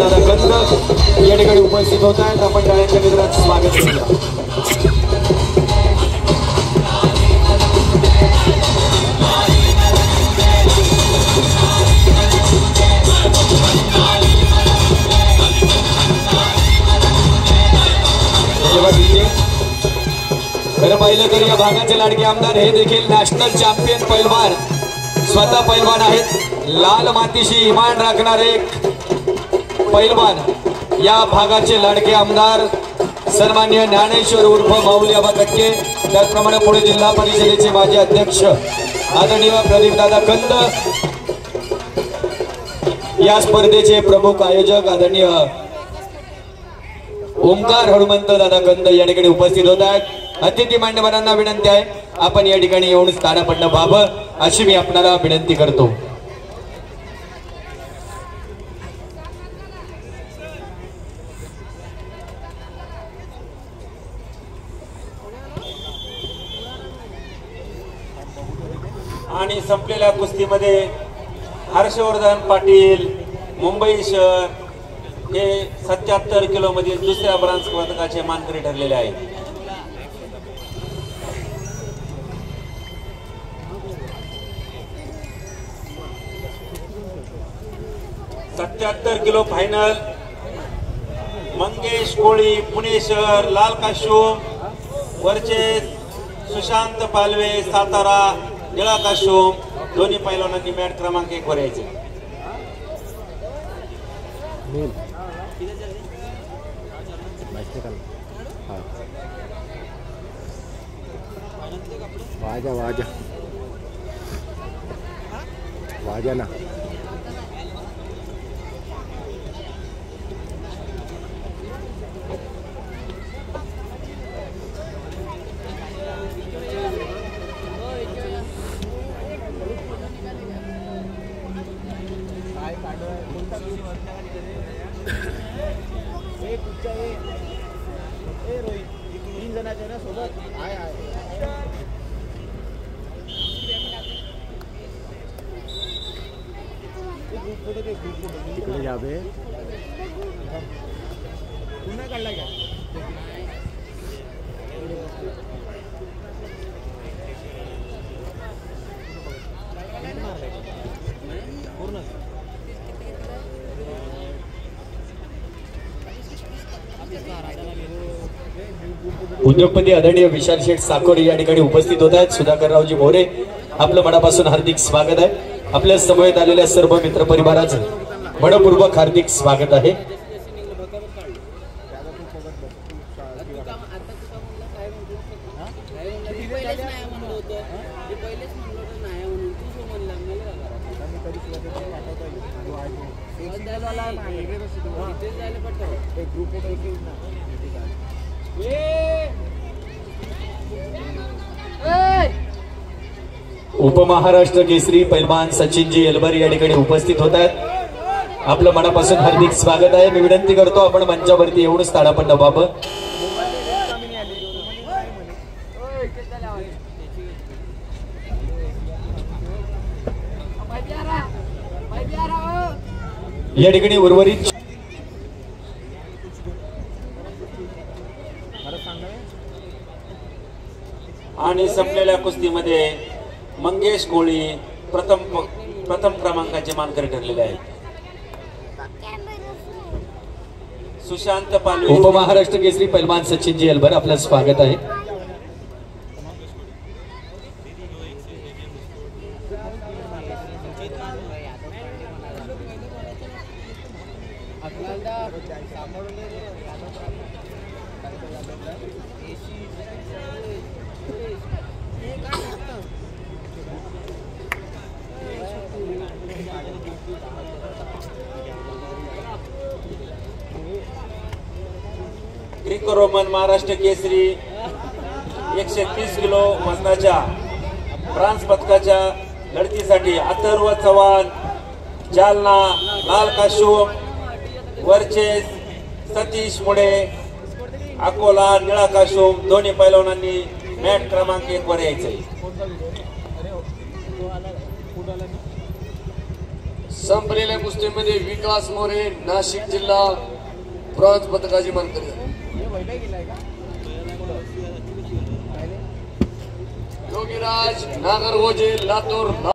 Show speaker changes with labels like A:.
A: गंध या ठिकाणी उपस्थित होत आहेत. आपण टाळ्यांच्या गजरात स्वागत करूया. खरं पाहिलं तर या भागाचे लाडके आमदार हे देखील नॅशनल चॅम्पियन पैलवान स्वतः पैलवान आहेत. लाल मातीशी इमान राखणारे पैलवान या भागाचे लाडके आमदार सन्माननीय ज्ञानेश्वर उर्फ माऊली आबा कटके. त्याचप्रमाणे पुणे जिल्हा परिषदेचे माजी अध्यक्ष आदरणीय प्रदीपदादा कंद, या स्पर्धेचे प्रमुख आयोजक आदरणीय ओमकार हनुमंत दादा कंद या ठिकाणी उपस्थित होत आहेत. अतिथी मान्यवरांना विनंती आहे आपण या ठिकाणी येऊन स्थानापन्न व्हावं अशी मी आपल्याला विनंती करतो.
B: आणि संपलेल्या कुस्तीमध्ये हर्षवर्धन पाटील मुंबई शहर हे 77 किलो मध्ये दुसऱ्या ब्रांच पदकाचे मानकरी ठरलेले आहेत. 77 किलो फायनल मंगेश कोळी पुणे शहर लाल काशूम वरचे सुशांत पालवे सातारा निळा काशूम. दोन्ही पैलवानांनी मॅट क्रमांक 1 वर यायचे.
C: वाजा वाजा वाजा ना. तिकडे जावे पुन्हा काढला का
A: उद्योगपती आदरणीय विशाल शेठ साकोरे या ठिकाणी उपस्थित होत आहेत. सुधाकररावजी मोरे आपलं मनापासून हार्दिक स्वागत आहे. आपल्या समवेत आलेल्या सर्व मित्र परिवाराचं मनपूर्वक हार्दिक स्वागत आहे. उपमहाराष्ट्र केसरी पैलवान सचिनजी एलबर या ठिकाणी उपस्थित होत आहेत. आपलं मनापासून हार्दिक स्वागत आहे. मी विनंती करतो आपण मंचावरती येऊन स्थानापन्न व्हावं. या ठिकाणी उर्वरित
B: आणि संपलेल्या कुस्तीमध्ये मंगेश कोळी प्रथम क्रमांकाचे मानकरी ठरलेले आहेत. सुशांत पालवे
A: उपमहाराष्ट्र केसरी पैलवान सचिनजी एलबर आपलं स्वागत आहे.
B: Greco Roman Maharashtra Kesari 130 kilo वजनाच्या ब्रांज पदकाच्या लढतीसाठी अथर्व चव्हाण जालना लाल काशूम वरचे सतीश मुळे अकोला निळा काशूम. दोन्ही पैलवानांनी मॅट क्रमांक 1 वर यायचे.
D: संपलेल्या कुस्तीमध्ये विकास मोरे नाशिक जिल्हा ब्रॉन्झ पदकाची मानकरी. योगीराज नागरगोजे लातूर